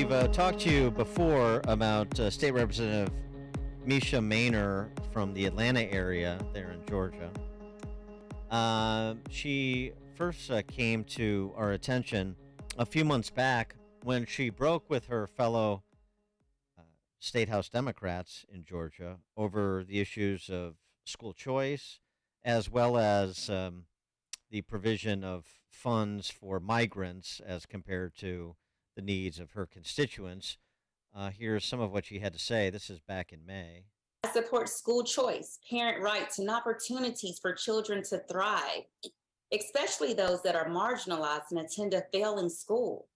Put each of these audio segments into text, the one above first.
we've talked to you before about State Representative Mesha Mainor from the Atlanta area there in Georgia. She first came to our attention a few months back when she broke with her fellow State House Democrats in Georgia over the issues of school choice as well as the provision of funds for migrants as compared to the needs of her constituents. Here's some of what she had to say. This is back in May. I support school choice, parent rights, and opportunities for children to thrive, especially those that are marginalized and attend a failing school.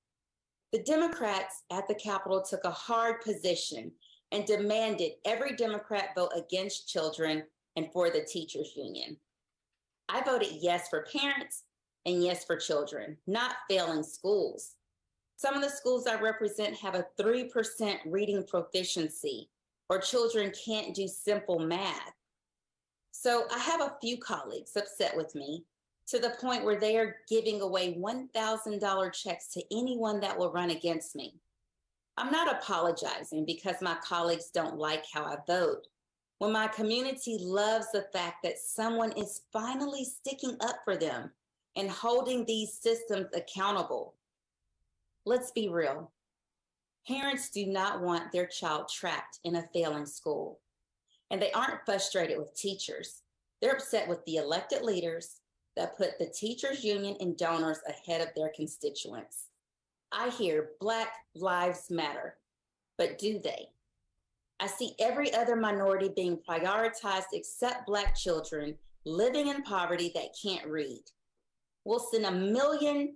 The Democrats at the Capitol took a hard position and demanded every Democrat vote against children and for the teachers union. I voted yes for parents and yes for children, not failing schools. Some of the schools I represent have a 3% reading proficiency, or children can't do simple math. So I have a few colleagues upset with me to the point where they are giving away $1,000 checks to anyone that will run against me. I'm not apologizing because my colleagues don't like how I vote, when my community loves the fact that someone is finally sticking up for them and holding these systems accountable. Let's be real. Parents do not want their child trapped in a failing school. And they aren't frustrated with teachers. They're upset with the elected leaders that put the teachers union and donors ahead of their constituents. I hear Black Lives Matter, but do they? I see every other minority being prioritized except Black children living in poverty that can't read. We'll send $1 million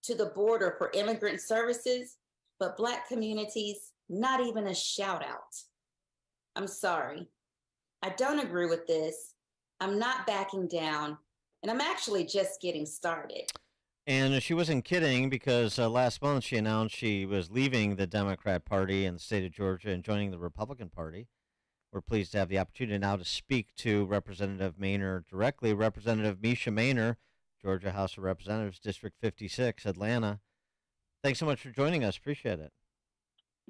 to the border for immigrant services, but Black communities, not even a shout out. I'm sorry. I don't agree with this. I'm not backing down, and I'm actually just getting started. And she wasn't kidding because last month she announced she was leaving the Democrat Party in the state of Georgia and joining the Republican Party. We're pleased to have the opportunity now to speak to Representative Mainor directly. Representative Mesha Mainor, Georgia House of Representatives, District 56, Atlanta. Thanks so much for joining us. Appreciate it.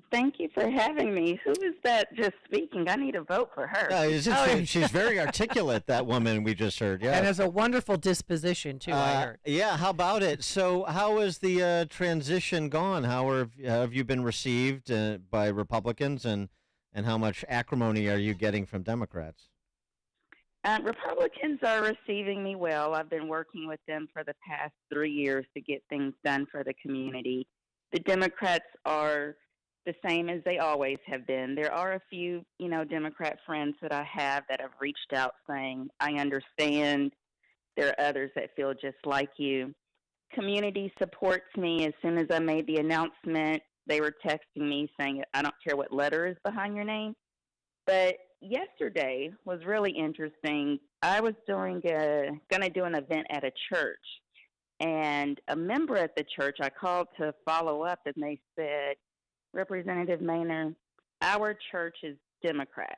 Thank you for having me. Who is that just speaking? I need a vote for her. She's very articulate, that woman we just heard. Yeah, and has a wonderful disposition, too, I heard. Yeah, how about it? So how has the transition gone? How have you been received by Republicans, and how much acrimony are you getting from Democrats? Republicans are receiving me well. I've been working with them for the past 3 years to get things done for the community. The Democrats are the same as they always have been. There are a few, Democrat friends that I have that have reached out saying, I understand. There are others that feel just like you. Community supports me. As soon as I made the announcement, they were texting me saying, I don't care what letter is behind your name. But yesterday was really interesting. I was going to do an event at a church, and a member at the church, I called to follow up, and they said, Representative Mainor, our church is Democrat,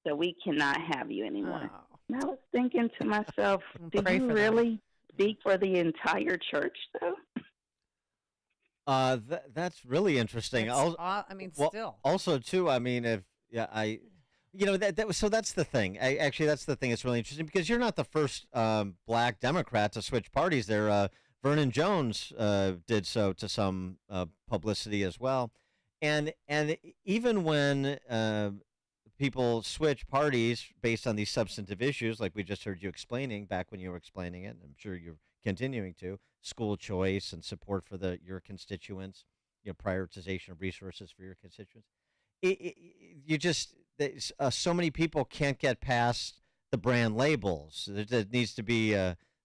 so we cannot have you anymore. Oh. And I was thinking to myself, did you really speak for the entire church, though? That's really interesting. Still. Also, too, so that's the thing. That's the thing that's really interesting, because you're not the first Black Democrat to switch parties there. Vernon Jones did so to some publicity as well. And even when people switch parties based on these substantive issues, like we just heard you explaining back when you were explaining it, and I'm sure you're continuing to, school choice and support for your constituents, prioritization of resources for your constituents, so many people can't get past the brand labels. There needs to be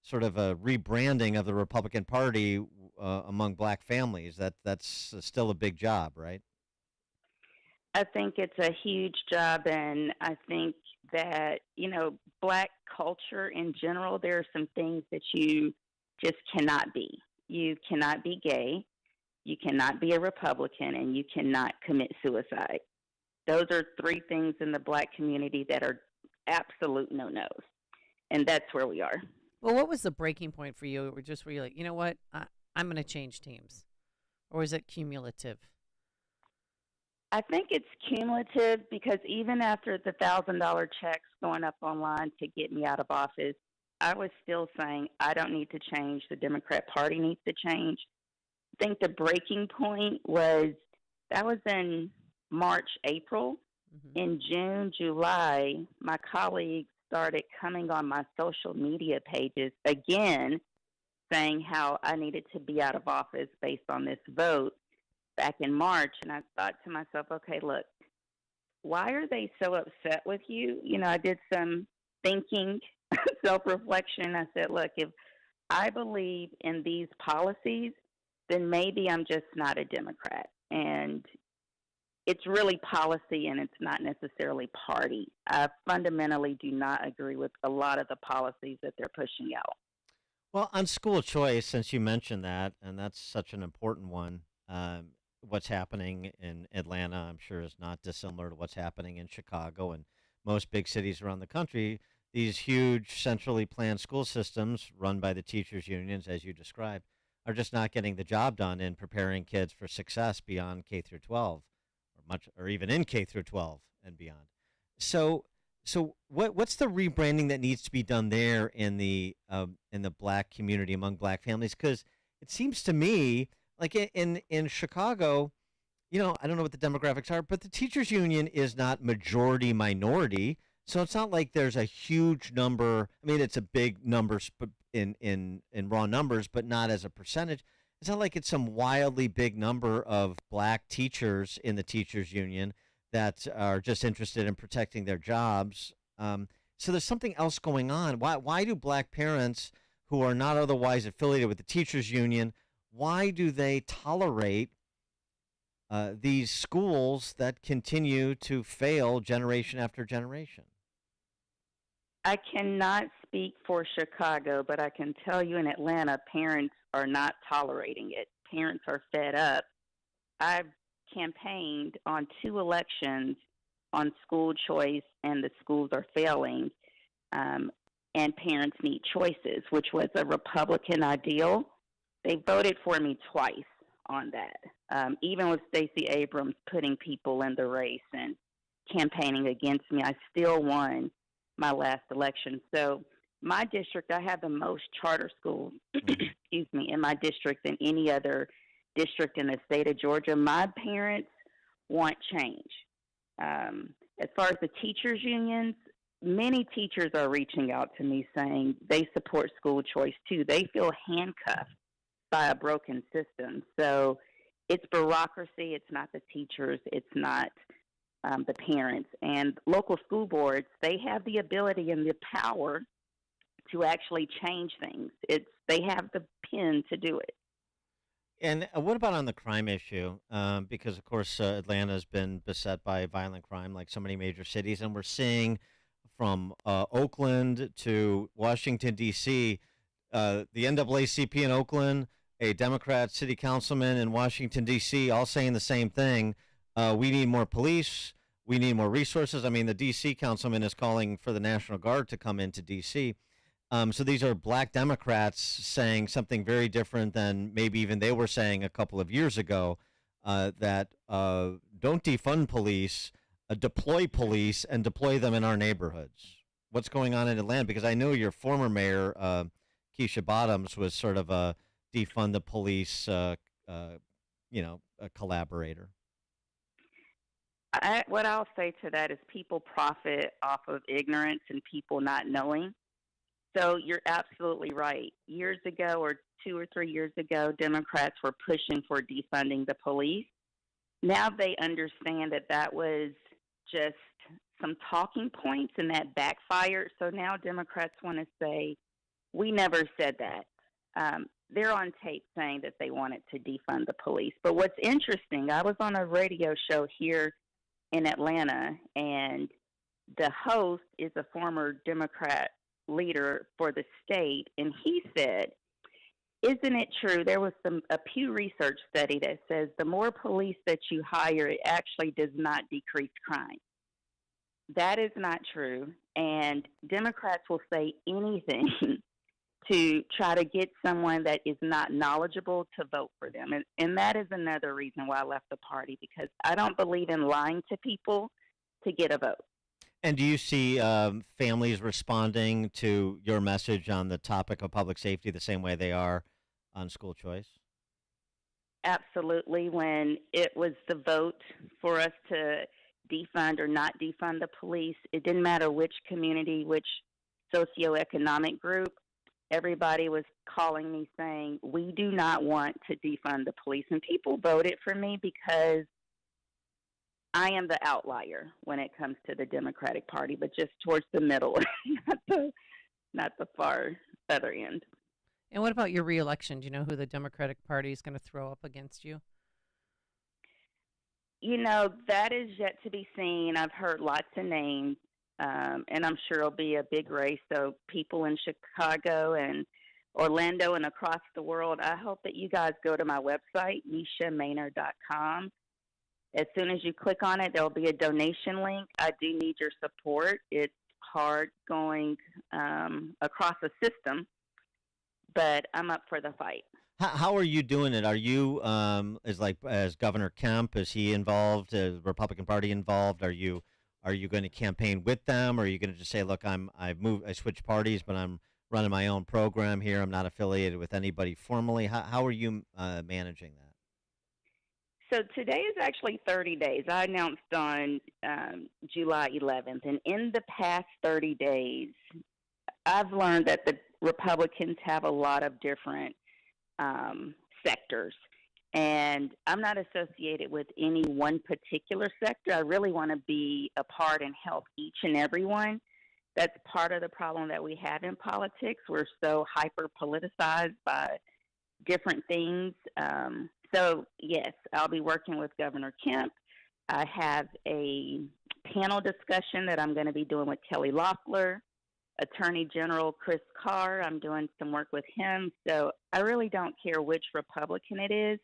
sort of a rebranding of the Republican Party among Black families. That's still a big job, right? I think it's a huge job, and I think that, Black culture in general, there are some things that you just cannot be. You cannot be gay, you cannot be a Republican, and you cannot commit suicide. Those are 3 things in the Black community that are absolute no-nos, and that's where we are. Well, what was the breaking point for you? Were you like, you know what, I'm going to change teams? or is it cumulative? I think it's cumulative because even after the $1,000 checks going up online to get me out of office, I was still saying I don't need to change. The Democrat Party needs to change. I think the breaking point was that was in March, April. Hmm. In June, July, my colleagues started coming on my social media pages again saying how I needed to be out of office based on this vote back in March. And I thought to myself, okay, look, why are they so upset with you? I did some thinking, self reflection. I said, look, if I believe in these policies, then maybe I'm just not a Democrat. And it's really policy and it's not necessarily party. I fundamentally do not agree with a lot of the policies that they're pushing out. Well, on school choice, since you mentioned that, and that's such an important one, what's happening in Atlanta, I'm sure, is not dissimilar to what's happening in Chicago and most big cities around the country. These huge centrally planned school systems run by the teachers' unions, as you described, are just not getting the job done in preparing kids for success beyond K through 12, or even in K through 12 and beyond. So, what's the rebranding that needs to be done there in the black community among black families? Because it seems to me like in Chicago, I don't know what the demographics are, but the teachers union is not majority minority, so it's not like there's a huge number. I mean, it's a big number in raw numbers, but not as a percentage. It's not like it's some wildly big number of black teachers in the teachers union that are just interested in protecting their jobs. So there's something else going on. Why do black parents who are not otherwise affiliated with the teachers union, why do they tolerate these schools that continue to fail generation after generation? I cannot speak for Chicago, but I can tell you in Atlanta, parents are not tolerating it. Parents are fed up. I've campaigned on 2 elections on school choice, and the schools are failing, and parents need choices, which was a Republican ideal. They voted for me twice on that. Even with Stacey Abrams putting people in the race and campaigning against me, I still won my last election. So my district, I have the most charter schools, excuse me, in my district than any other district in the state of Georgia. My parents want change. As far as the teachers unions, many teachers are reaching out to me saying they support school choice too. They feel handcuffed by a broken system. So it's bureaucracy. It's not the teachers. It's not the parents. And local school boards, they have the ability and the power to actually change things. They have the pen to do it. And what about on the crime issue? Because, of course, Atlanta has been beset by violent crime like so many major cities. And we're seeing from Oakland to Washington, D.C., the NAACP in Oakland, a Democrat city councilman in Washington, D.C., all saying the same thing. We need more police. We need more resources. I mean, the D.C. councilman is calling for the National Guard to come into D.C. So these are black Democrats saying something very different than maybe even they were saying a couple of years ago, that don't defund police, deploy police, and deploy them in our neighborhoods. What's going on in Atlanta? Because I know your former mayor, Keisha Bottoms, was sort of a defund the police, a collaborator. What I'll say to that is people profit off of ignorance and people not knowing. So you're absolutely right. Years ago, or 2 or 3 years ago, Democrats were pushing for defunding the police. Now they understand that that was just some talking points and that backfired. So now Democrats want to say, we never said that. They're on tape saying that they wanted to defund the police. But what's interesting, I was on a radio show here in Atlanta, and the host is a former Democrat leader for the state, and he said, isn't it true, there was a Pew Research study that says the more police that you hire, it actually does not decrease crime. That is not true, and Democrats will say anything to try to get someone that is not knowledgeable to vote for them. And that is another reason why I left the party, because I don't believe in lying to people to get a vote. And do you see families responding to your message on the topic of public safety the same way they are on school choice? Absolutely. When it was the vote for us to defund or not defund the police, it didn't matter which community, which socioeconomic group. Everybody was calling me saying, we do not want to defund the police. And people voted for me because I am the outlier when it comes to the Democratic Party, but just towards the middle, not the far other end. And what about your reelection? Do you know who the Democratic Party is going to throw up against you? That is yet to be seen. I've heard lots of names, and I'm sure it'll be a big race. So people in Chicago and Orlando and across the world, I hope that you guys go to my website, MeshaMainor.com. As soon as you click on it, there will be a donation link. I do need your support. It's hard going across the system, but I'm up for the fight. How are you doing it? Are you as Governor Kemp? Is he involved? Is the Republican Party involved? Are you going to campaign with them, or are you going to just say, look, I switched parties, but I'm running my own program here. I'm not affiliated with anybody formally. How are you managing that? So today is actually 30 days. I announced on July 11th, and in the past 30 days, I've learned that the Republicans have a lot of different sectors, and I'm not associated with any one particular sector. I really want to be a part and help each and every one. That's part of the problem that we have in politics. We're so hyper politicized by different things. So yes, I'll be working with Governor Kemp. I have a panel discussion that I'm going to be doing with Kelly Loeffler, Attorney General Chris Carr. I'm doing some work with him. So I really don't care which Republican it is,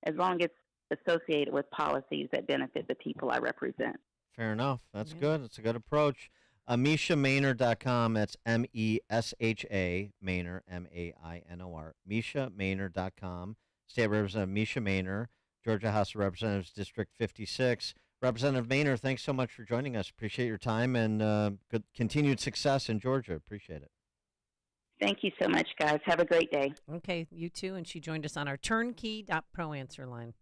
as long as it's associated with policies that benefit the people I represent. Fair enough. That's good. It's a good approach. MeshaMainor.com. That's MESHA, Mainor, MAINOR. MeshaMainor.com. State Representative Mesha Mainor, Georgia House of Representatives, District 56. Representative Mainor, thanks so much for joining us. Appreciate your time and good continued success in Georgia. Appreciate it. Thank you so much, guys. Have a great day. Okay, you too. And she joined us on our turnkey.pro answer line.